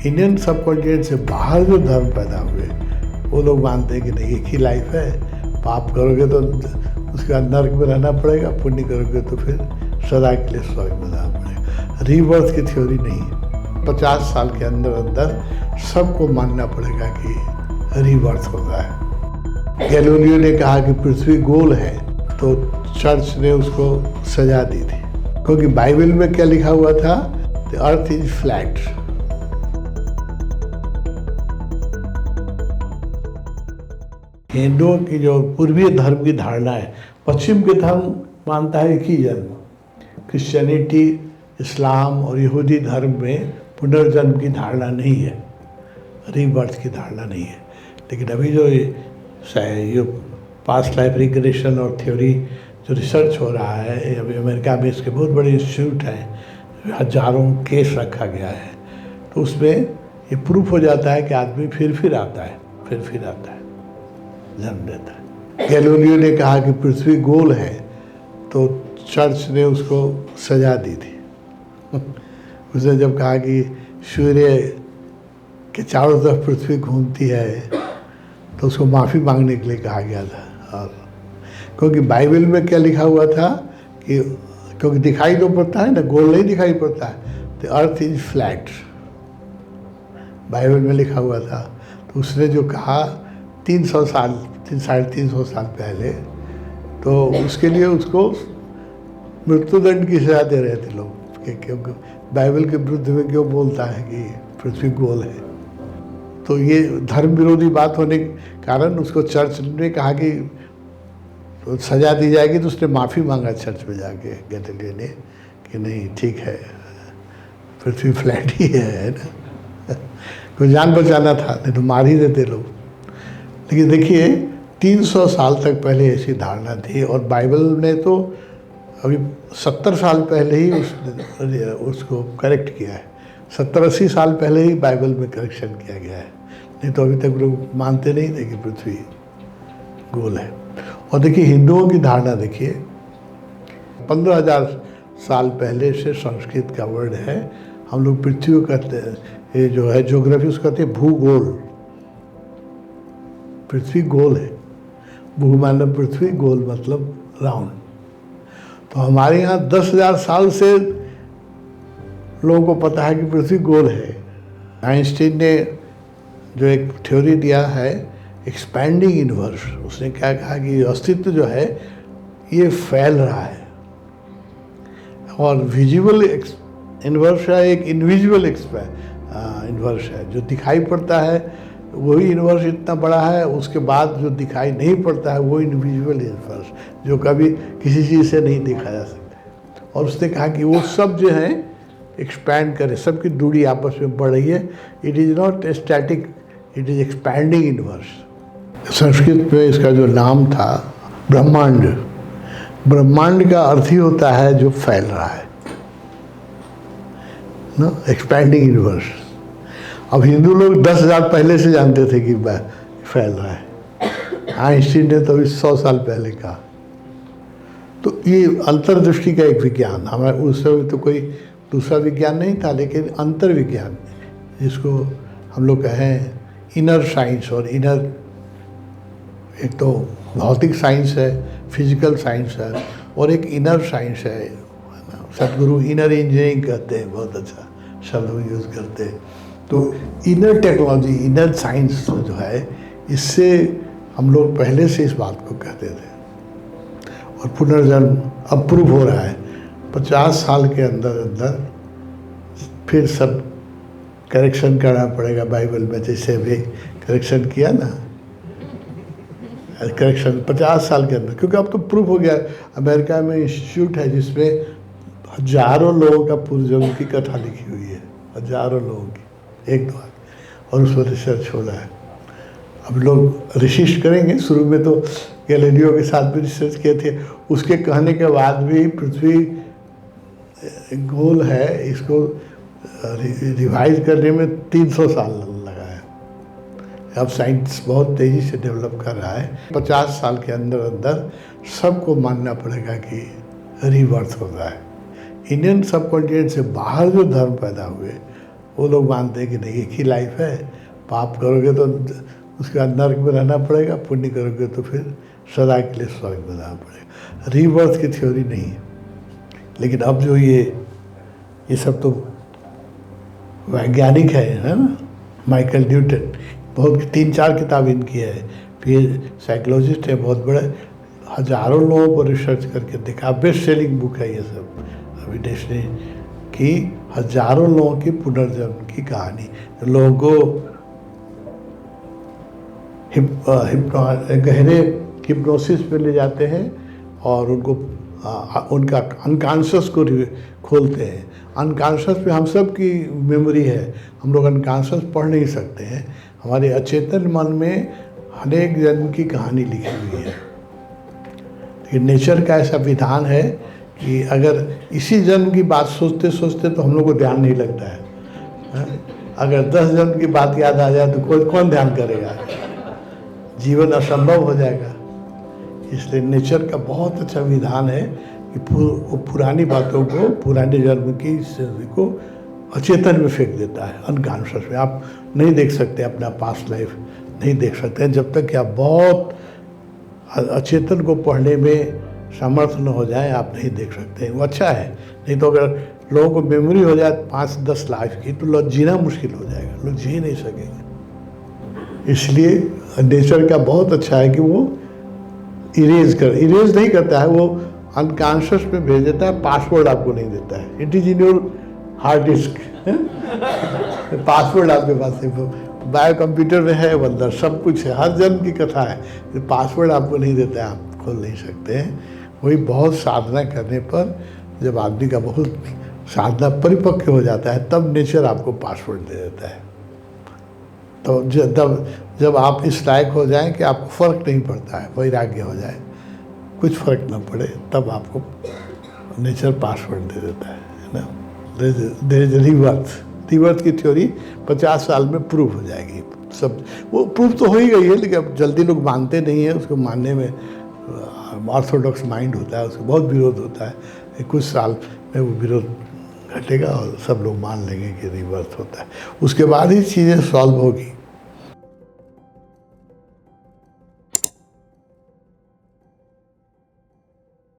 Indian सब continent से बाहर जो धर्म पैदा हुए वो लोग मानते हैं कि नहीं, एक ही लाइफ है, पाप करोगे तो उसके बाद नर्क में रहना पड़ेगा, पुण्य करोगे तो फिर सदा के लिए स्वर्ग में रहना पड़ेगा। रीबर्थ की थ्योरी नहीं है। 50 साल के अंदर अंदर सबको मानना पड़ेगा कि रीबर्थ होता है। गैलीलियो ने कहा कि पृथ्वी गोल है, तो चर्च ने उसको सजा दी थी, क्योंकि बाइबल में क्या लिखा हुआ था, द अर्थ इज फ्लैट। हिंदुओं की जो पूर्वीय धर्म की धारणा है, पश्चिम के धर्म मानता है एक ही जन्म। क्रिश्चियनिटी, इस्लाम और यहूदी धर्म में पुनर्जन्म की धारणा नहीं है, रीबर्थ की धारणा नहीं है। लेकिन अभी जो ये पास्ट लाइफ रिग्रेशन और थ्योरी जो रिसर्च हो रहा है, अभी अमेरिका में इसके बहुत बड़े इंस्टीट्यूट हैं, हजारों केस रखा गया है, तो उसमें ये प्रूफ हो जाता है कि आदमी फिर आता है, फिर आता है, जन्म लेता है। गैलीलियो ने कहा कि पृथ्वी गोल है, तो चर्च ने उसको सजा दी थी। उसने जब कहा कि सूर्य के चारों तरफ पृथ्वी घूमती है, तो उसको माफ़ी मांगने के लिए कहा गया था। और क्योंकि बाइबल में क्या लिखा हुआ था कि क्योंकि दिखाई तो पड़ता है ना, गोल नहीं दिखाई पड़ता है, the earth is flat, Bible में लिखा हुआ था। तो उसने जो कहा 300 साल 350 साल पहले, तो उसके लिए उसको मृत्युदंड की सजा दे रहे थे लोग, क्योंकि बाइबल के विरुद्ध में क्यों बोलता है कि पृथ्वी गोल है। तो ये धर्म विरोधी बात होने के कारण उसको चर्च ने कहा कि सजा दी जाएगी, तो उसने माफ़ी मांगा चर्च में जाके, गैलीलियो ने, कि नहीं ठीक है, पृथ्वी फ्लैट ही है ना। कोई जान बचाना था, नहीं तो मार ही देते लोग। लेकिन देखिए 300 साल तक पहले ऐसी धारणा थी, और बाइबल ने तो अभी 70 साल पहले ही उसको करेक्ट किया है। 70-80 साल पहले ही बाइबल में करेक्शन किया गया है, नहीं तो अभी तक लोग मानते नहीं थे कि पृथ्वी गोल है। और देखिए हिंदुओं की धारणा देखिए, 15,000 साल पहले से संस्कृत का वर्ड है, हम लोग पृथ्वी को कहते हैं, ये जो है ज्योग्राफी उसको कहते हैं भूगोल। पृथ्वी गोल है, भू मतलब पृथ्वी, गोल मतलब राउंड। तो हमारे यहाँ 10,000 साल से लोगों को पता है कि पृथ्वी गोल है। आइंस्टीन ने जो एक थ्योरी दिया है एक्सपैंडिंग यूनिवर्स, उसने क्या कहा कि अस्तित्व जो है ये फैल रहा है, और विजिबल यूनिवर्स है, एक इनविजिबल यूनिवर्स है। जो दिखाई पड़ता है वही यूनिवर्स इतना बड़ा है, उसके बाद जो दिखाई नहीं पड़ता है वो इनविजिबल यूनिवर्स, जो कभी किसी चीज़ से नहीं देखा जा सकता। और उसने कहा कि वो सब जो है एक्सपैंड करे, सबकी दूरी आपस में बढ़ रही है। It is not static, it is expanding universe. Sanskrit में इसका जो नाम था ब्रह्मांड, ब्रह्मांड का अर्थ ही होता है जो फैल रहा है ना, एक्सपैंडिंग यूनिवर्स। अब हिंदू लोग 10,000 पहले से जानते थे कि फैल रहा है, आइंस्टीन ने तो 100 साल पहले कहा। तो ये अंतर्दृष्टि का एक विज्ञान, हमारे उस समय तो कोई दूसरा विज्ञान नहीं था, लेकिन अंतर विज्ञान, जिसको हम लोग कहें इनर साइंस, और इनर एक तो भौतिक साइंस है, फिजिकल साइंस है, और एक इनर साइंस है। सदगुरु इनर इंजीनियरिंग कहते हैं, बहुत अच्छा शब्द यूज़ करते हैं। तो इनर टेक्नोलॉजी, इनर साइंस जो है, इससे हम लोग पहले से इस बात को कहते थे। और पुनर्जन्म अब प्रूव हो रहा है, 50 साल के अंदर अंदर फिर सब करेक्शन करना पड़ेगा। बाइबल में जैसे भी करेक्शन किया ना, करेक्शन 50 साल के अंदर, क्योंकि अब तो प्रूफ हो गया। अमेरिका में इंस्टीट्यूट है जिसमें हजारों लोगों का पूर्वजन्म की कथा लिखी हुई है, हजारों लोगों की, एक दो, और उस पर रिसर्च हो रहा है। अब लोग रिसर्च करेंगे। शुरू में तो गैलीलियो के साथ भी रिसर्च किए थे, उसके कहने के बाद भी पृथ्वी गोल है, इसको रिवाइज करने में 300 साल लगा है। अब साइंस बहुत तेज़ी से डेवलप कर रहा है। 50 साल के अंदर अंदर सबको मानना पड़ेगा कि रीबर्थ होता है। इंडियन सब कॉन्टिनेंट से बाहर जो धर्म पैदा हुए वो लोग मानते हैं कि नहीं एक ही लाइफ है, पाप करोगे तो उसके बाद नरक में रहना पड़ेगा, पुण्य करोगे तो फिर सदा के लिए स्वर्ग में रहना पड़ेगा। रीबर्थ की थ्योरी नहीं है। लेकिन अब जो ये सब तो वैज्ञानिक है ना, माइकल न्यूटन, बहुत 3-4 किताब इनकी है, फिर साइकोलॉजिस्ट है बहुत बड़े, हजारों लोगों पर रिसर्च करके देखा, बेस्ट सेलिंग बुक है ये सब अविनाश ने कि हजारों लोगों की पुनर्जन्म की कहानी, लोगों को गहरे हिप्नोसिस पे ले जाते हैं और उनको उनका अनकॉन्शियस को खोलते हैं। अनकॉन्शियस पे हम सब की मेमोरी है, हम लोग अनकॉन्शियस पढ़ नहीं सकते हैं, हमारे अचेतन मन में अनेक जन्म की कहानी लिखी हुई है। लेकिन नेचर का ऐसा विधान है कि अगर इसी जन्म की बात सोचते सोचते तो हम लोग को ध्यान नहीं लगता है। अगर 10 जन्म की बात याद आ जाए तो कौन ध्यान करेगा, जीवन असंभव हो जाएगा। इसलिए नेचर का बहुत अच्छा विधान है कि पुरानी बातों को, पुराने जन्म की स्थिति को अचेतन में फेंक देता है, अनकॉन्शियस में। आप नहीं देख सकते अपना पास्ट लाइफ, नहीं देख सकते जब तक कि आप बहुत अचेतन को पढ़ने में समर्थ न हो जाए, आप नहीं देख सकते। वो अच्छा है, नहीं तो अगर लोगों को मेमोरी हो जाए 5-10 लाइफ की तो लोग जीना मुश्किल हो जाएगा, लोग जी नहीं सकेंगे। इसलिए नेचर का बहुत अच्छा है कि वो इरेज नहीं करता है, वो अनकॉन्शियस में भेज देता है, पासवर्ड आपको नहीं देता है। It is in your hard disk, password आपके पास है, बायो कंप्यूटर में है, अंदर सब कुछ है, हर जन्म की कथा है, पासवर्ड आपको नहीं देता है, आप खोल नहीं सकते हैं। वही बहुत साधना करने पर जब आदमी का बहुत साधना परिपक्व हो जाता है तब नेचर आपको पासवर्ड दे देता है। तो जब आप इस लायक हो जाएं कि आपको फ़र्क नहीं पड़ता है, वैराग्य हो जाए, कुछ फ़र्क ना पड़े, तब आपको नेचर पासवर्ड दे देता है ना। देयर इज रीबर्थ की थ्योरी 50 साल में प्रूव हो जाएगी। सब वो प्रूव तो हो ही गई है, लेकिन अब जल्दी लोग मानते नहीं है, उसको मानने में ऑर्थोडॉक्स माइंड होता है, उसको बहुत विरोध होता है। कुछ साल में वो विरोध घटेगा और सब लोग मान लेंगे कि रीबर्थ होता है, उसके बाद ही चीज़ें सॉल्व होगी।